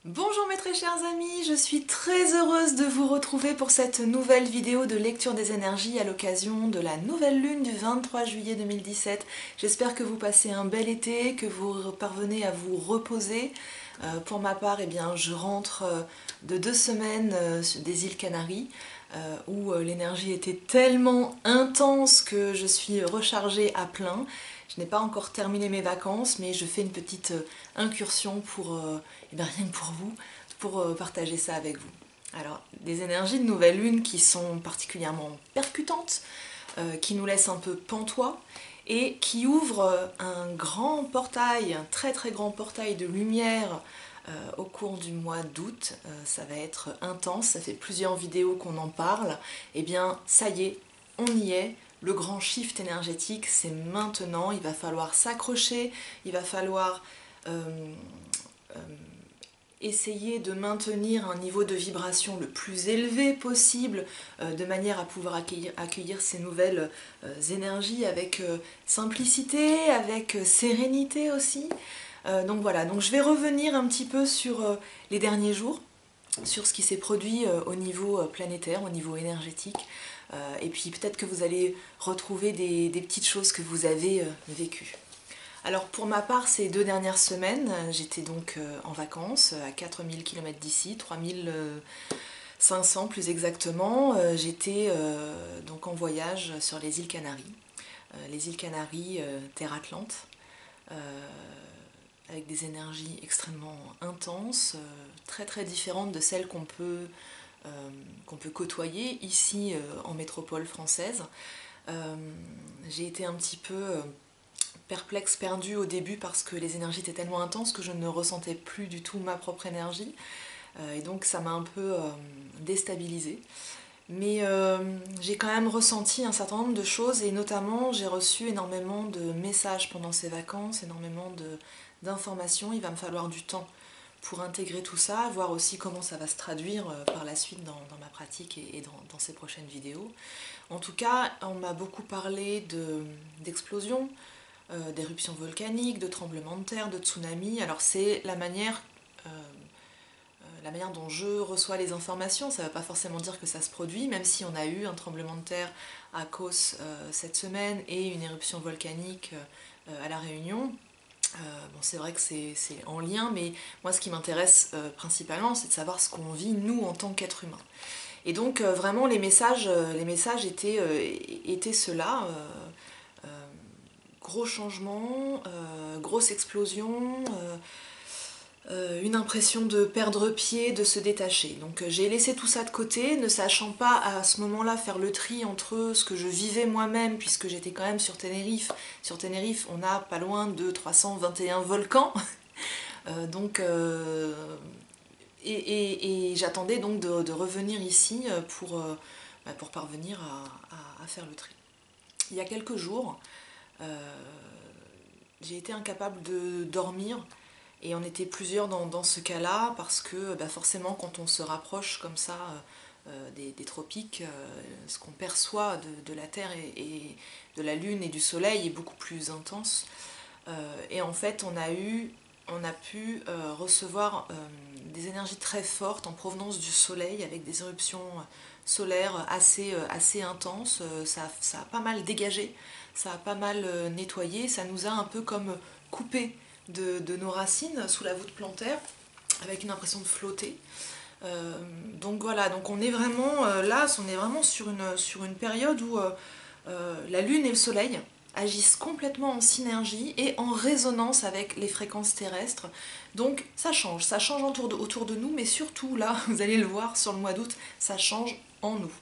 Bonjour mes très chers amis, je suis très heureuse de vous retrouver pour cette nouvelle vidéo de lecture des énergies à l'occasion de la nouvelle lune du 23 juillet 2017. J'espère que vous passez un bel été, que vous parvenez à vous reposer. Pour ma part, eh bien, je rentre de 2 semaines des îles Canaries où l'énergie était tellement intense que je suis rechargée à plein. Je n'ai pas encore terminé mes vacances, mais je fais une petite incursion pour, eh bien, rien que pour vous, pour partager ça avec vous. Alors, des énergies de nouvelle lune qui sont particulièrement percutantes, qui nous laissent un peu pantois et qui ouvrent un grand portail, un très très grand portail de lumière au cours du mois d'août. Ça va être intense, ça fait plusieurs vidéos qu'on en parle. Et bien, ça y est, on y est. Le grand shift énergétique, c'est maintenant. Il va falloir s'accrocher, il va falloir essayer de maintenir un niveau de vibration le plus élevé possible de manière à pouvoir accueillir ces nouvelles énergies avec simplicité, avec sérénité aussi. Donc voilà, donc je vais revenir un petit peu sur les derniers jours, sur ce qui s'est produit au niveau planétaire, au niveau énergétique, et puis peut-être que vous allez retrouver des petites choses que vous avez vécues. Alors pour ma part, ces 2 dernières semaines, j'étais donc en vacances à 4000 km d'ici, 3500 plus exactement. J'étais donc en voyage sur les îles Canaries. Les îles Canaries, Terre Atlante, avec des énergies extrêmement intenses, très très différentes de celles qu'on peut côtoyer ici en métropole française. J'ai été un petit peu perplexe, perdue au début parce que les énergies étaient tellement intenses que je ne ressentais plus du tout ma propre énergie. Et donc ça m'a un peu déstabilisée. Mais j'ai quand même ressenti un certain nombre de choses et notamment j'ai reçu énormément de messages pendant ces vacances, énormément d'informations. Il va me falloir du temps pour intégrer tout ça, voir aussi comment ça va se traduire par la suite dans ma pratique et dans ces prochaines vidéos. En tout cas, on m'a beaucoup parlé d'explosions, d'éruptions volcaniques, de tremblements de terre, de tsunamis. Alors c'est la manière dont je reçois les informations. Ça ne veut pas forcément dire que ça se produit, même si on a eu un tremblement de terre à Kos cette semaine et une éruption volcanique à La Réunion. Bon, c'est vrai que c'est en lien, mais moi ce qui m'intéresse principalement, c'est de savoir ce qu'on vit nous en tant qu'être humain. Et donc vraiment les messages étaient ceux-là. Gros changement, grosse explosion, une impression de perdre pied, de se détacher. Donc j'ai laissé tout ça de côté, ne sachant pas à ce moment-là faire le tri entre ce que je vivais moi-même, puisque j'étais quand même sur Tenerife. Sur Tenerife, on a pas loin de 321 volcans. Donc, et j'attendais donc de revenir ici pour parvenir à faire le tri. Il y a quelques jours, j'ai été incapable de dormir et on était plusieurs dans ce cas-là parce que forcément quand on se rapproche comme ça des tropiques, ce qu'on perçoit de la Terre et de la Lune et du Soleil est beaucoup plus intense. Et en fait on a pu recevoir des énergies très fortes en provenance du Soleil avec des éruptions solaires assez intenses. Ça a pas mal dégagé, ça a pas mal nettoyé, ça nous a un peu comme coupé de nos racines sous la voûte plantaire avec une impression de flotter. Donc voilà, donc on est vraiment là, on est vraiment sur une période où la Lune et le Soleil agissent complètement en synergie et en résonance avec les fréquences terrestres. Donc ça change autour de nous, mais surtout là, vous allez le voir sur le mois d'août, ça change en nous.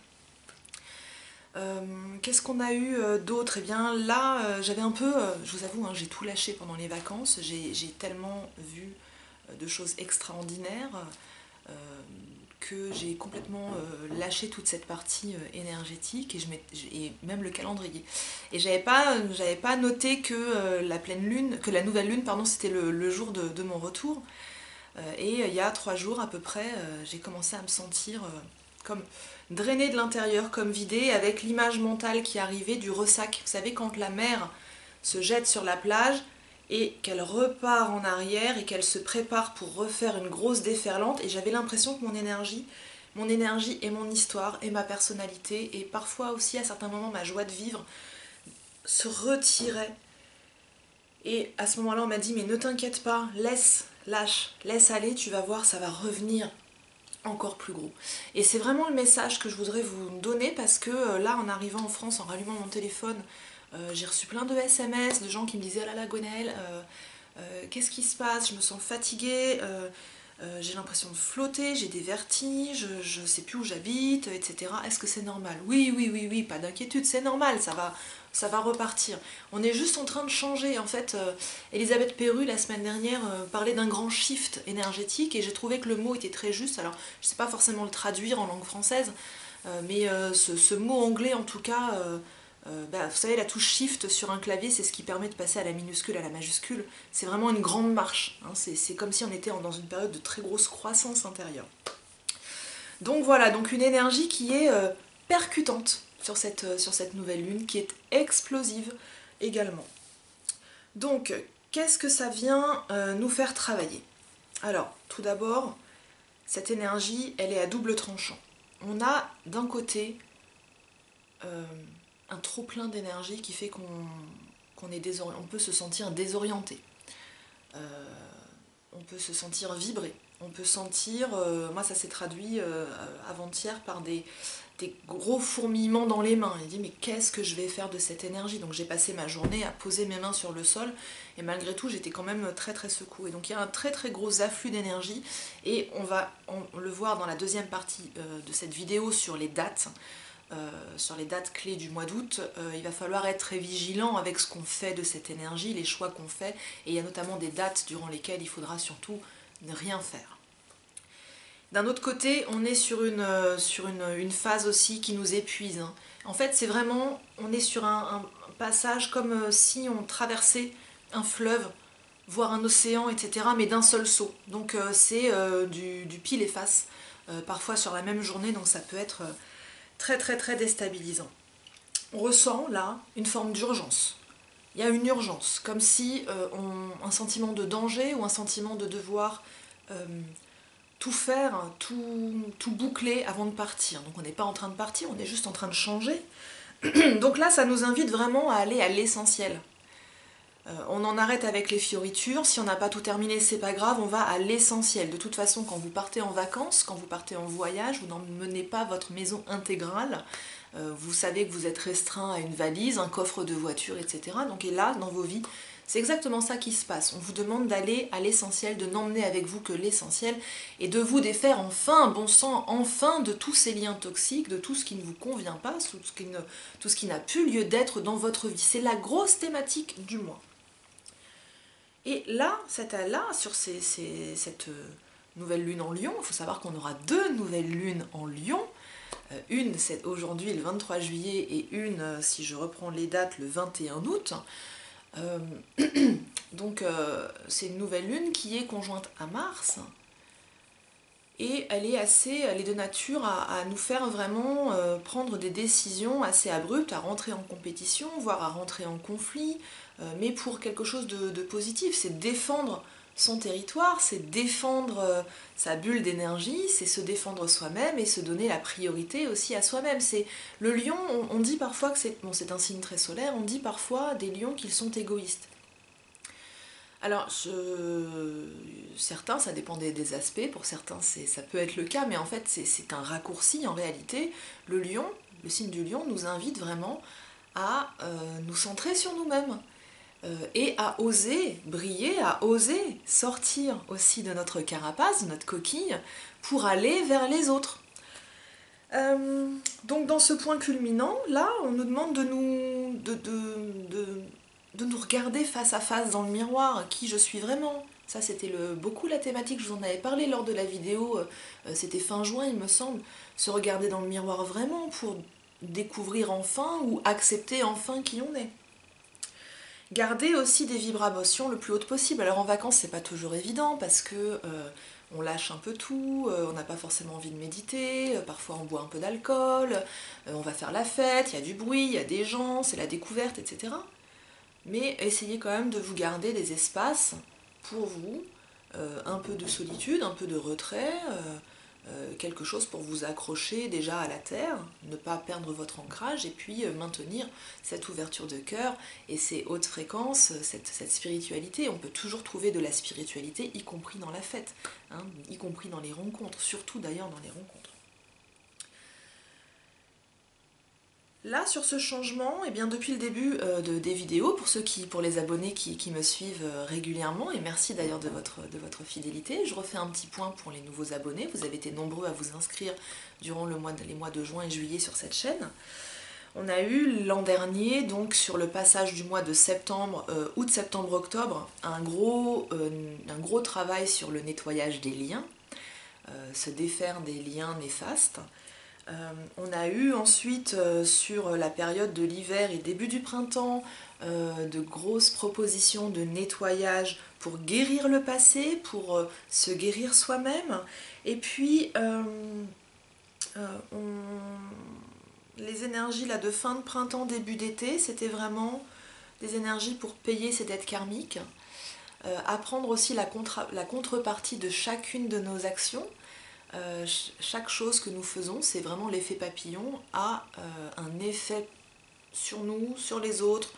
Qu'est-ce qu'on a eu d'autre? Eh bien là, j'avais un peu, je vous avoue, hein, j'ai tout lâché pendant les vacances, j'ai tellement vu de choses extraordinaires que j'ai complètement lâché toute cette partie énergétique et même le calendrier. Et j'avais pas noté que la pleine lune, que la nouvelle lune, pardon, c'était le jour de mon retour. Et il y a 3 jours à peu près, j'ai commencé à me sentir comme drainée de l'intérieur, comme vidée, avec l'image mentale qui arrivait du ressac. Vous savez, quand la mer se jette sur la plage et qu'elle repart en arrière et qu'elle se prépare pour refaire une grosse déferlante, et j'avais l'impression que mon énergie et mon histoire et ma personnalité et parfois aussi à certains moments ma joie de vivre se retiraient. Et à ce moment-là on m'a dit mais ne t'inquiète pas, lâche, laisse aller, tu vas voir, ça va revenir encore plus gros. Et c'est vraiment le message que je voudrais vous donner, parce que là en arrivant en France, en rallumant mon téléphone, j'ai reçu plein de SMS de gens qui me disaient oh là là Gwenaëlle, qu'est-ce qui se passe, je me sens fatiguée, j'ai l'impression de flotter, j'ai des vertiges, je ne sais plus où j'habite, etc. Est-ce que c'est normal? Oui, oui, oui, oui, pas d'inquiétude, c'est normal, ça va repartir. On est juste en train de changer. En fait, Elisabeth Perru, la semaine dernière, parlait d'un grand shift énergétique, et j'ai trouvé que le mot était très juste. Alors, je ne sais pas forcément le traduire en langue française, mais ce mot anglais, en tout cas, vous savez, la touche Shift sur un clavier, c'est ce qui permet de passer à la minuscule à la majuscule. C'est vraiment une grande marche, hein. C'est comme si on était dans une période de très grosse croissance intérieure. Donc voilà, donc une énergie qui est percutante sur cette nouvelle lune, qui est explosive également. Donc, qu'est-ce que ça vient nous faire travailler? Alors, tout d'abord, cette énergie, elle est à double tranchant. On a d'un côté un trop plein d'énergie qui fait qu'on peut se sentir désorienté, on peut se sentir vibrer, on peut sentir, moi ça s'est traduit avant-hier par des gros fourmillements dans les mains. Il dit mais qu'est-ce que je vais faire de cette énergie? Donc j'ai passé ma journée à poser mes mains sur le sol, et malgré tout j'étais quand même très très secouée. Donc il y a un très très gros afflux d'énergie, et on va le voir dans la deuxième partie de cette vidéo sur les dates. Sur les dates clés du mois d'août, il va falloir être très vigilant avec ce qu'on fait de cette énergie, les choix qu'on fait, et il y a notamment des dates durant lesquelles il faudra surtout ne rien faire. D'un autre côté, on est sur une phase aussi qui nous épuise, hein. En fait, c'est vraiment, on est sur un passage comme si on traversait un fleuve, voire un océan, etc., mais d'un seul saut. Donc c'est du pile et face, parfois sur la même journée, donc ça peut être très très très déstabilisant. On ressent là une forme d'urgence. Il y a une urgence, comme si un sentiment de danger ou un sentiment de devoir tout faire, tout boucler avant de partir. Donc on n'est pas en train de partir, on est juste en train de changer. Donc là, ça nous invite vraiment à aller à l'essentiel. On en arrête avec les fioritures, si on n'a pas tout terminé, c'est pas grave, on va à l'essentiel. De toute façon, quand vous partez en vacances, quand vous partez en voyage, vous n'emmenez pas votre maison intégrale. Vous savez que vous êtes restreint à une valise, un coffre de voiture, etc. Donc et là, dans vos vies, c'est exactement ça qui se passe. On vous demande d'aller à l'essentiel, de n'emmener avec vous que l'essentiel, et de vous défaire enfin, bon sang, enfin de tous ces liens toxiques, de tout ce qui ne vous convient pas, tout ce qui n'a plus lieu d'être dans votre vie. C'est la grosse thématique du mois. Et là, sur cette nouvelle lune en Lion, il faut savoir qu'on aura deux nouvelles lunes en Lion. Une, c'est aujourd'hui le 23 juillet, et une, si je reprends les dates, le 21 août. Donc c'est une nouvelle lune qui est conjointe à Mars, et elle est de nature à nous faire vraiment prendre des décisions assez abruptes, à rentrer en compétition, voire à rentrer en conflit, mais pour quelque chose de positif. C'est défendre son territoire, c'est défendre sa bulle d'énergie, c'est se défendre soi-même et se donner la priorité aussi à soi-même. C'est le lion, on dit parfois que c'est un signe très solaire, on dit parfois des lions qu'ils sont égoïstes. Alors, certains, ça dépend des aspects, pour certains ça peut être le cas, mais en fait c'est un raccourci en réalité. Le lion, le signe du lion, nous invite vraiment à nous centrer sur nous-mêmes, et à oser briller, à oser sortir aussi de notre carapace, de notre coquille, pour aller vers les autres. Donc dans ce point culminant, là, on nous demande de nous regarder face à face dans le miroir, qui je suis vraiment. Ça, c'était beaucoup la thématique, je vous en avais parlé lors de la vidéo, c'était fin juin, il me semble. Se regarder dans le miroir vraiment pour découvrir enfin ou accepter enfin qui on est. Garder aussi des vibrations le plus hautes possible. Alors en vacances, c'est pas toujours évident parce que on lâche un peu tout, on n'a pas forcément envie de méditer, parfois on boit un peu d'alcool, on va faire la fête, il y a du bruit, il y a des gens, c'est la découverte, etc. mais essayez quand même de vous garder des espaces pour vous, un peu de solitude, un peu de retrait, quelque chose pour vous accrocher déjà à la terre, ne pas perdre votre ancrage et puis maintenir cette ouverture de cœur et ces hautes fréquences, cette spiritualité. On peut toujours trouver de la spiritualité, y compris dans la fête, hein, y compris dans les rencontres, surtout d'ailleurs dans les rencontres. Là, sur ce changement, eh bien, depuis le début des vidéos, pour les abonnés qui me suivent régulièrement, et merci d'ailleurs de votre fidélité, je refais un petit point pour les nouveaux abonnés. Vous avez été nombreux à vous inscrire durant les mois de juin et juillet sur cette chaîne. On a eu l'an dernier, donc sur le passage du mois de septembre, août, septembre, octobre, un gros travail sur le nettoyage des liens, se défaire des liens néfastes. On a eu ensuite sur la période de l'hiver et début du printemps de grosses propositions de nettoyage pour guérir le passé, pour se guérir soi-même. Et puis les énergies là, de fin de printemps, début d'été, c'était vraiment des énergies pour payer ses dettes karmiques, apprendre aussi la contrepartie de chacune de nos actions. Chaque chose que nous faisons, c'est vraiment l'effet papillon, a un effet sur nous, sur les autres,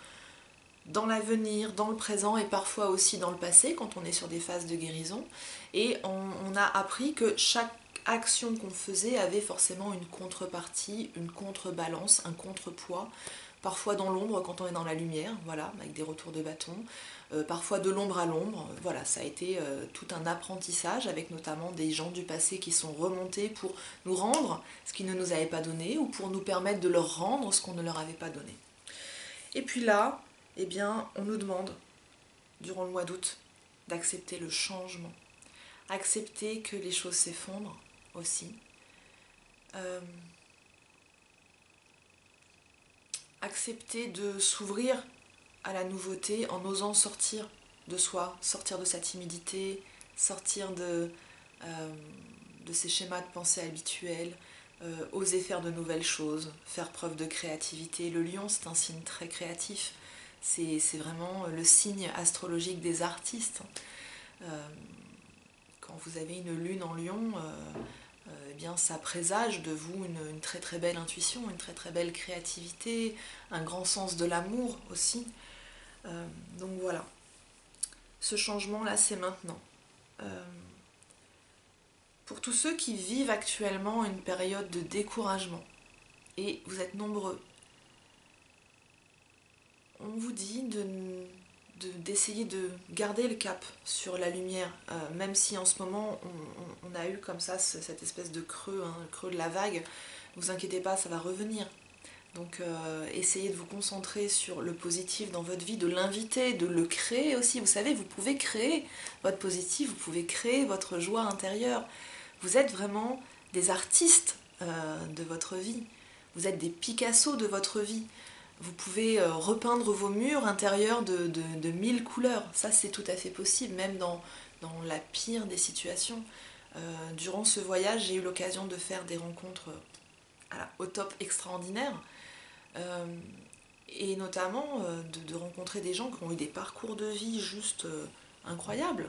dans l'avenir, dans le présent et parfois aussi dans le passé quand on est sur des phases de guérison. Et on a appris que chaque action qu'on faisait avait forcément une contrepartie, une contrebalance, un contrepoids, parfois dans l'ombre quand on est dans la lumière, voilà, avec des retours de bâton, parfois de l'ombre à l'ombre, voilà, ça a été tout un apprentissage avec notamment des gens du passé qui sont remontés pour nous rendre ce qu'ils ne nous avaient pas donné ou pour nous permettre de leur rendre ce qu'on ne leur avait pas donné. Et puis là, eh bien, on nous demande, durant le mois d'août, d'accepter le changement, accepter que les choses s'effondrent aussi, accepter de s'ouvrir à la nouveauté en osant sortir de soi, sortir de sa timidité, sortir de ces schémas de pensée habituels, oser faire de nouvelles choses, faire preuve de créativité. Le lion, c'est un signe très créatif, c'est vraiment le signe astrologique des artistes. Quand vous avez une lune en lion, eh bien, ça présage de vous une très très belle intuition, une très très belle créativité, un grand sens de l'amour aussi. Donc voilà, ce changement-là, c'est maintenant. Pour tous ceux qui vivent actuellement une période de découragement, et vous êtes nombreux, on vous dit d'essayer de garder le cap sur la lumière, même si en ce moment on a eu comme ça cette espèce de creux, hein, le creux de la vague. Ne vous inquiétez pas, ça va revenir. Donc essayez de vous concentrer sur le positif dans votre vie, de l'inviter, de le créer aussi. Vous savez, vous pouvez créer votre positif, vous pouvez créer votre joie intérieure. Vous êtes vraiment des artistes de votre vie. Vous êtes des Picasso de votre vie. Vous pouvez repeindre vos murs intérieurs de 1000 couleurs. Ça, c'est tout à fait possible, même dans la pire des situations. Durant ce voyage, j'ai eu l'occasion de faire des rencontres au top extraordinaires. Et notamment de rencontrer des gens qui ont eu des parcours de vie juste incroyables,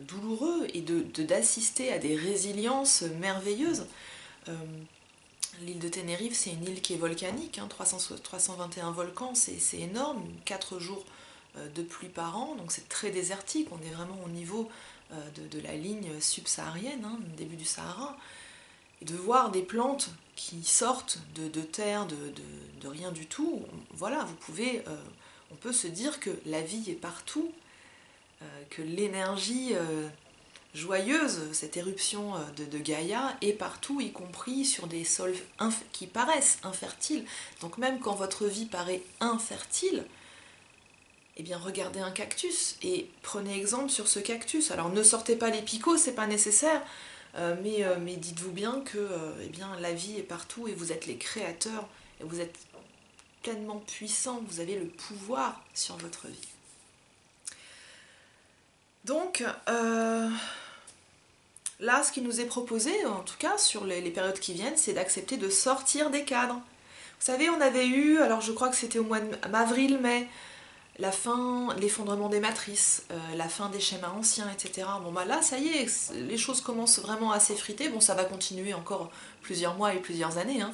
douloureux, et d'assister à des résiliences merveilleuses. L'île de Tenerife, c'est une île qui est volcanique, hein, 321 volcans, c'est énorme, 4 jours de pluie par an, donc c'est très désertique, on est vraiment au niveau de la ligne subsaharienne, hein, début du Sahara. Et de voir des plantes qui sortent de terre, de rien du tout, voilà, on peut se dire que la vie est partout, que l'énergie joyeuse, cette éruption de Gaïa est partout, y compris sur des sols qui paraissent infertiles. Donc même quand votre vie paraît infertile, eh bien regardez un cactus et prenez exemple sur ce cactus. Alors ne sortez pas les picots, c'est pas nécessaire, mais dites-vous bien que eh bien, la vie est partout et vous êtes les créateurs, et vous êtes pleinement puissants, vous avez le pouvoir sur votre vie. Donc, là, ce qui nous est proposé, en tout cas sur les périodes qui viennent, c'est d'accepter de sortir des cadres. Vous savez, on avait eu, alors je crois que c'était au mois d'avril, mai, la fin, l'effondrement des matrices, la fin des schémas anciens, etc. Bon bah là, ça y est, les choses commencent vraiment à s'effriter. Bon, ça va continuer encore plusieurs mois et plusieurs années, hein.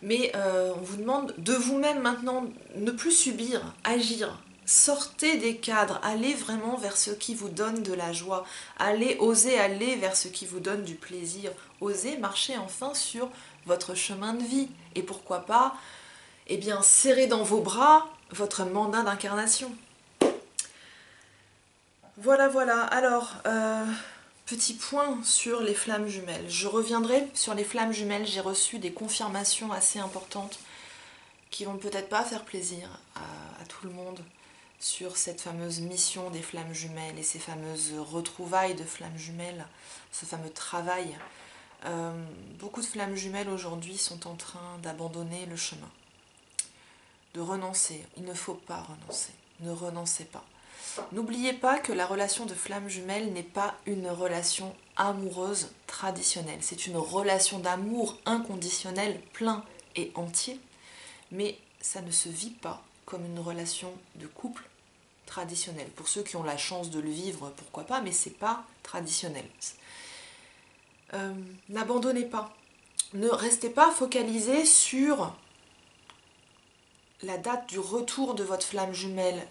Mais on vous demande de vous-même maintenant ne plus subir, agir. Sortez des cadres, allez vraiment vers ce qui vous donne de la joie. Osez aller vers ce qui vous donne du plaisir. Osez marcher enfin sur votre chemin de vie. Et pourquoi pas, eh bien, serrer dans vos bras votre mandat d'incarnation. Voilà, voilà. Alors, petit point sur les flammes jumelles. Je reviendrai sur les flammes jumelles. J'ai reçu des confirmations assez importantes qui vont peut-être pas faire plaisir à tout le monde sur cette fameuse mission des flammes jumelles et ces fameuses retrouvailles de flammes jumelles, ce fameux travail. Beaucoup de flammes jumelles aujourd'hui sont en train d'abandonner le chemin, de renoncer. Il ne faut pas renoncer, ne renoncez pas. N'oubliez pas que la relation de flamme jumelle n'est pas une relation amoureuse traditionnelle. C'est une relation d'amour inconditionnel, plein et entier, mais ça ne se vit pas comme une relation de couple traditionnelle. Pour ceux qui ont la chance de le vivre, pourquoi pas, mais c'est pas traditionnel. N'abandonnez pas. Ne restez pas focalisé sur la date du retour de votre flamme jumelle,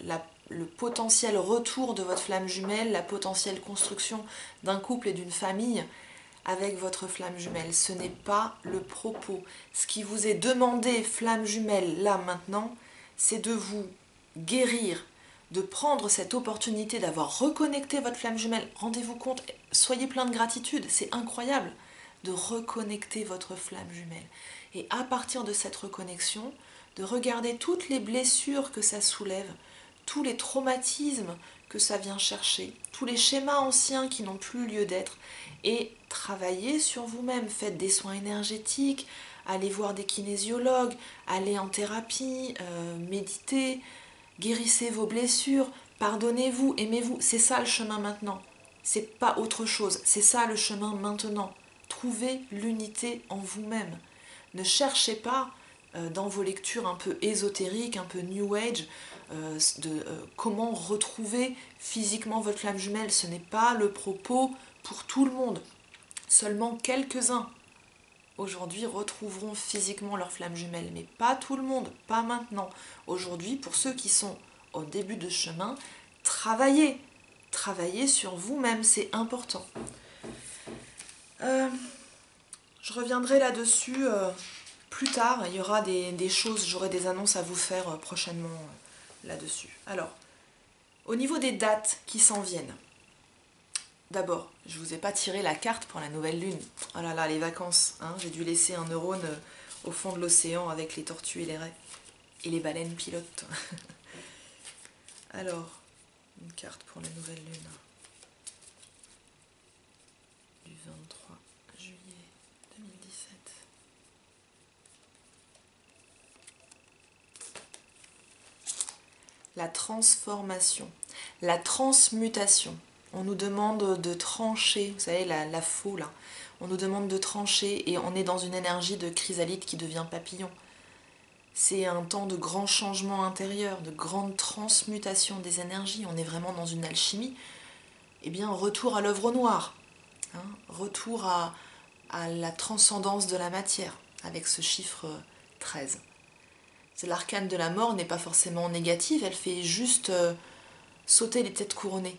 le potentiel retour de votre flamme jumelle, la potentielle construction d'un couple et d'une famille avec votre flamme jumelle. Ce n'est pas le propos. Ce qui vous est demandé, flamme jumelle, là maintenant, c'est de vous guérir, de prendre cette opportunité d'avoir reconnecté votre flamme jumelle. Rendez-vous compte, soyez plein de gratitude, c'est incroyable de reconnecter votre flamme jumelle. Et à partir de cette reconnexion, de regarder toutes les blessures que ça soulève, tous les traumatismes que ça vient chercher, tous les schémas anciens qui n'ont plus lieu d'être, et travailler sur vous-même. Faites des soins énergétiques, allez voir des kinésiologues, allez en thérapie, méditez, guérissez vos blessures, pardonnez-vous, aimez-vous. C'est ça le chemin maintenant. C'est pas autre chose. C'est ça le chemin maintenant. Trouvez l'unité en vous-même. Ne cherchez pas dans vos lectures un peu ésotériques, un peu New Age, comment retrouver physiquement votre flamme jumelle. Ce n'est pas le propos pour tout le monde. Seulement quelques-uns aujourd'hui retrouveront physiquement leur flamme jumelle, mais pas tout le monde, pas maintenant. Aujourd'hui, pour ceux qui sont au début de chemin, travaillez sur vous-même, c'est important. Je reviendrai là-dessus plus tard, il y aura des choses, j'aurai des annonces à vous faire prochainement là-dessus. Alors, au niveau des dates qui s'en viennent, d'abord, je ne vous ai pas tiré la carte pour la nouvelle lune. Oh là là, les vacances, hein, j'ai dû laisser un neurone au fond de l'océan avec les tortues et les raies. Et les baleines pilotes. Alors, une carte pour la nouvelle lune. Du 23 juillet 2017. La transformation, la transmutation. On nous demande de trancher, vous savez, la faux là. On nous demande de trancher et on est dans une énergie de chrysalide qui devient papillon. C'est un temps de grand changement intérieur, de grande transmutation des énergies. On est vraiment dans une alchimie. Eh bien, retour à l'œuvre noire. Hein, retour à la transcendance de la matière, avec ce chiffre 13. L'arcane de la mort n'est pas forcément négative, elle fait juste sauter les têtes couronnées.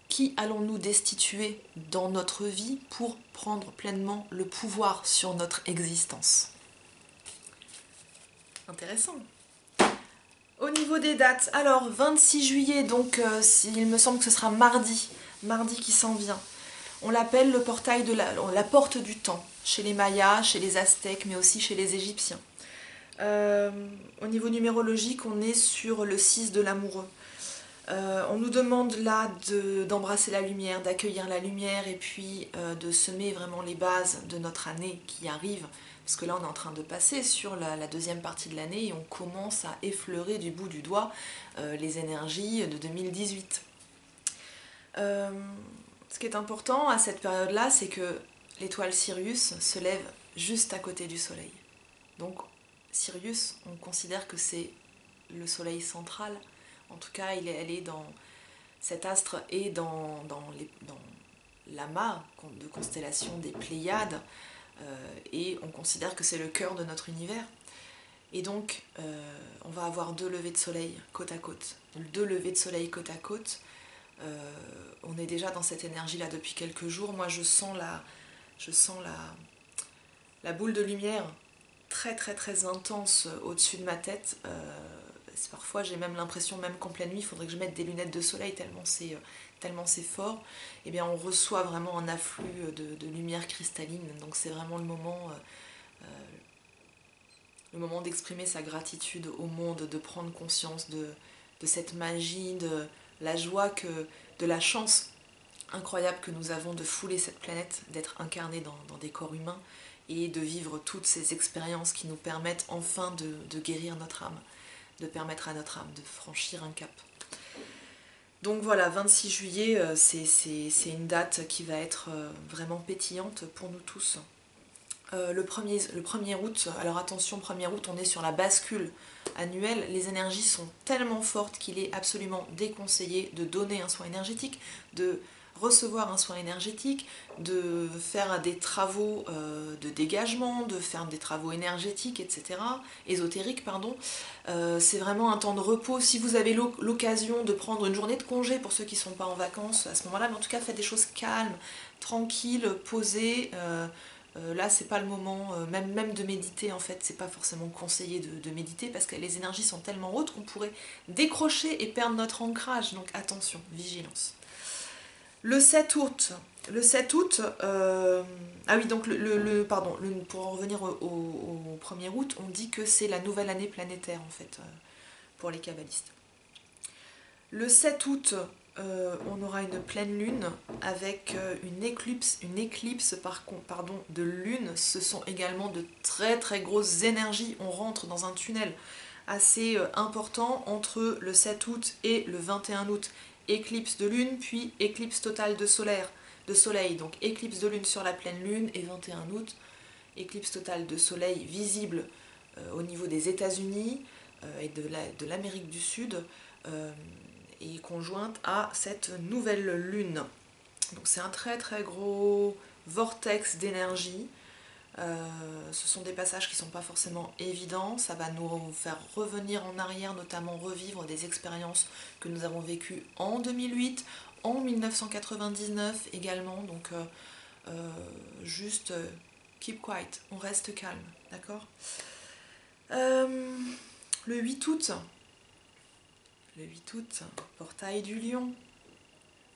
Qui allons-nous destituer dans notre vie pour prendre pleinement le pouvoir sur notre existence? Intéressant. Au niveau des dates, alors 26 juillet, donc il me semble que ce sera mardi qui s'en vient. On l'appelle le portail de la porte du temps, chez les Mayas, chez les Aztèques, mais aussi chez les Égyptiens. Au niveau numérologique, on est sur le 6 de l'amoureux. On nous demande là d'embrasser la lumière, d'accueillir la lumière et puis de semer vraiment les bases de notre année qui arrive. Parce que là, on est en train de passer sur la deuxième partie de l'année et on commence à effleurer du bout du doigt les énergies de 2018. Ce qui est important à cette période-là, c'est que l'étoile Sirius se lève juste à côté du Soleil. Donc Sirius, on considère que c'est le Soleil central. En tout cas, elle est dans... Cet astre est dans l'amas de constellation des Pléiades, et on considère que c'est le cœur de notre univers. Et donc, on va avoir deux levées de soleil côte à côte. Deux levées de soleil côte à côte. On est déjà dans cette énergie-là depuis quelques jours. Moi, je sens la boule de lumière très très très intense au-dessus de ma tête. Parfois, j'ai même l'impression, même qu'en pleine nuit, il faudrait que je mette des lunettes de soleil tellement c'est fort. Eh bien, on reçoit vraiment un afflux de lumière cristalline. Donc, c'est vraiment le moment d'exprimer sa gratitude au monde, de prendre conscience de cette magie, de la joie, de la chance incroyable que nous avons de fouler cette planète, d'être incarnés dans des corps humains et de vivre toutes ces expériences qui nous permettent enfin de guérir notre âme, de permettre à notre âme de franchir un cap. Donc voilà, 26 juillet, c'est une date qui va être vraiment pétillante pour nous tous. Le 1er août, alors attention, 1er août, on est sur la bascule annuelle. Les énergies sont tellement fortes qu'il est absolument déconseillé de donner un soin énergétique, de recevoir un soin énergétique, de faire des travaux de dégagement, de faire des travaux énergétiques, etc. Ésotériques, pardon. C'est vraiment un temps de repos. Si vous avez l'occasion de prendre une journée de congé pour ceux qui ne sont pas en vacances à ce moment-là, mais en tout cas faites des choses calmes, tranquilles, posées. Là, c'est pas le moment, même de méditer en fait, c'est pas forcément conseillé de méditer parce que les énergies sont tellement hautes qu'on pourrait décrocher et perdre notre ancrage. Donc attention, vigilance. Le 7 août, ah oui, donc pour en revenir au 1er août, on dit que c'est la nouvelle année planétaire en fait, pour les kabbalistes. Le 7 août, on aura une pleine lune avec une éclipse de lune. Ce sont également de très très grosses énergies. On rentre dans un tunnel assez important entre le 7 août et le 21 août. Éclipse de lune, puis éclipse totale de soleil. Donc éclipse de lune sur la pleine lune et 21 août, éclipse totale de soleil visible au niveau des États-Unis et de l'Amérique du Sud. Et conjointe à cette nouvelle lune. Donc c'est un très très gros vortex d'énergie. Ce sont des passages qui ne sont pas forcément évidents. Ça va nous faire revenir en arrière, notamment revivre des expériences que nous avons vécues en 2008, en 1999 également. Donc juste keep quiet, on reste calme, d'accord. Le 8 août, portail du lion.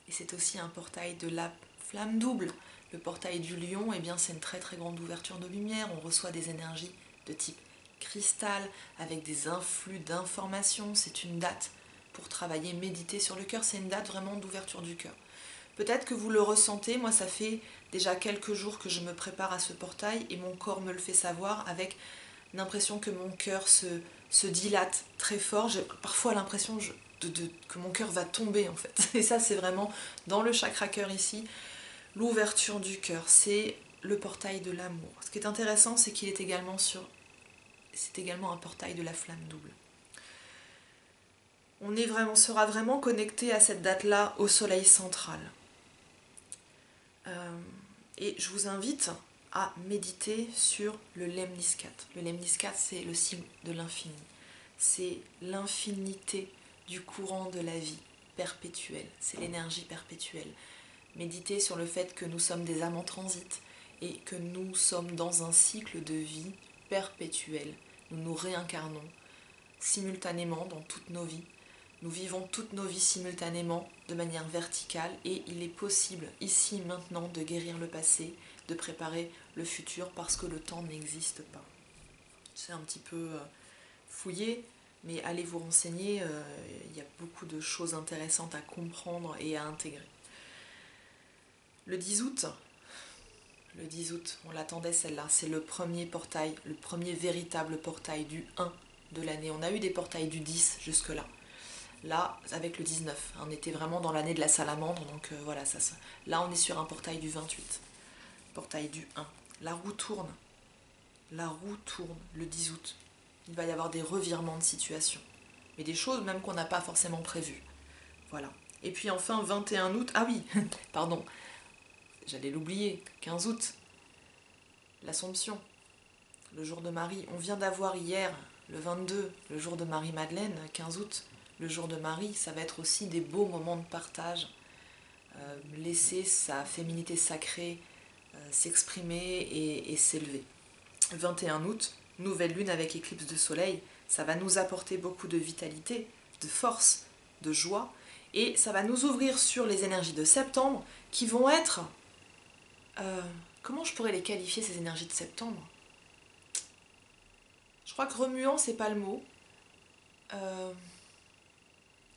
Et c'est aussi un portail de la flamme double. Le portail du lion, eh bien, c'est une très très grande ouverture de lumière. On reçoit des énergies de type cristal avec des influx d'informations. C'est une date pour travailler, méditer sur le cœur. C'est une date vraiment d'ouverture du cœur. Peut-être que vous le ressentez. Moi, ça fait déjà quelques jours que je me prépare à ce portail et mon corps me le fait savoir avec l'impression que mon cœur se dilate très fort. J'ai parfois l'impression que mon cœur va tomber en fait. Et ça, c'est vraiment dans le chakra cœur ici, l'ouverture du cœur. C'est le portail de l'amour. Ce qui est intéressant, c'est qu'il est également un portail de la flamme double. On sera vraiment connecté à cette date-là au soleil central. Et je vous invite à méditer sur le lemniscat. Le lemniscat, c'est le signe de l'infini. C'est l'infinité du courant de la vie perpétuelle. C'est l'énergie perpétuelle. Méditez sur le fait que nous sommes des âmes en transit et que nous sommes dans un cycle de vie perpétuel. Nous nous réincarnons simultanément dans toutes nos vies. Nous vivons toutes nos vies simultanément de manière verticale et il est possible ici maintenant de guérir le passé, de préparer le futur parce que le temps n'existe pas. C'est un petit peu fouillé, mais allez vous renseigner, il y a beaucoup de choses intéressantes à comprendre et à intégrer. Le 10 août, on l'attendait celle-là, c'est le premier portail, le premier véritable portail du 1 de l'année. On a eu des portails du 10 jusque-là. Là, avec le 19, on était vraiment dans l'année de la salamandre, donc voilà, là on est sur un portail du 28, portail du 1. La roue tourne le 10 août. Il va y avoir des revirements de situation. mais des choses même qu'on n'a pas forcément prévues. Voilà. Et puis enfin 21 août, ah oui, pardon, j'allais l'oublier, 15 août, l'Assomption, le jour de Marie. On vient d'avoir hier, le 22, le jour de Marie-Madeleine, 15 août, le jour de Marie. Ça va être aussi des beaux moments de partage. Laisser sa féminité sacrée s'exprimer et s'élever. 21 août, nouvelle lune avec éclipse de soleil. Ça va nous apporter beaucoup de vitalité, de force, de joie. Et ça va nous ouvrir sur les énergies de septembre qui vont être... comment je pourrais les qualifier, ces énergies de septembre? Je crois que remuant, c'est pas le mot.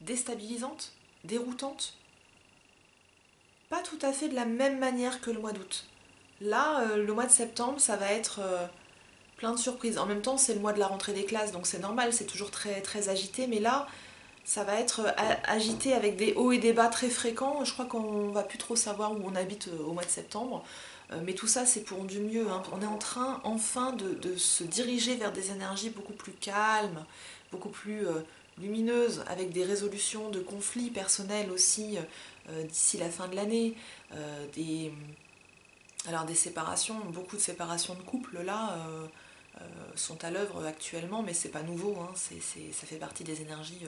Déstabilisante, déroutante. Pas tout à fait de la même manière que le mois d'août. Là, le mois de septembre, ça va être plein de surprises. En même temps, c'est le mois de la rentrée des classes, donc c'est normal, c'est toujours très, très agité. Mais là, ça va être agité avec des hauts et des bas très fréquents. Je crois qu'on va plus trop savoir où on habite au mois de septembre. Mais tout ça, c'est pour du mieux, hein. On est en train, enfin, de se diriger vers des énergies beaucoup plus calmes, beaucoup plus lumineuses, avec des résolutions de conflits personnels aussi d'ici la fin de l'année. Alors des séparations, beaucoup de séparations de couples là sont à l'œuvre actuellement, mais c'est pas nouveau, hein. Ça fait partie des énergies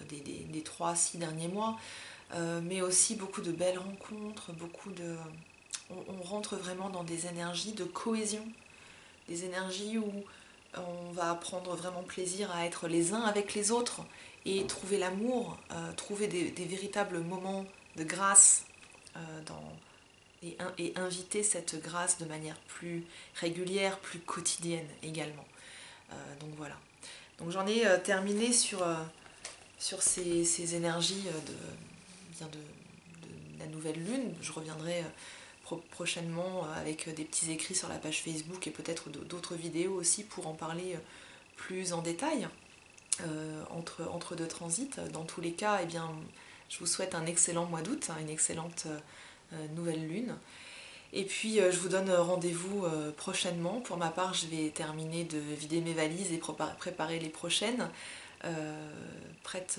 des 3-6 derniers mois. Mais aussi beaucoup de belles rencontres, on rentre vraiment dans des énergies de cohésion, des énergies où on va prendre vraiment plaisir à être les uns avec les autres et trouver l'amour, trouver des véritables moments de grâce et inviter cette grâce de manière plus régulière, plus quotidienne également. Donc voilà. Donc j'en ai terminé sur ces énergies de la nouvelle lune. Je reviendrai prochainement avec des petits écrits sur la page Facebook et peut-être d'autres vidéos aussi pour en parler plus en détail entre deux transits. Dans tous les cas, eh bien, je vous souhaite un excellent mois d'août, hein, une excellente nouvelle lune. Et puis je vous donne rendez-vous prochainement. Pour ma part, je vais terminer de vider mes valises et préparer les prochaines, prête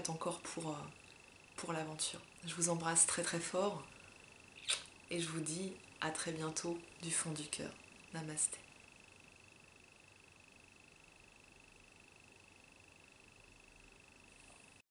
encore pour l'aventure. Je vous embrasse très très fort et je vous dis à très bientôt du fond du cœur. Namasté.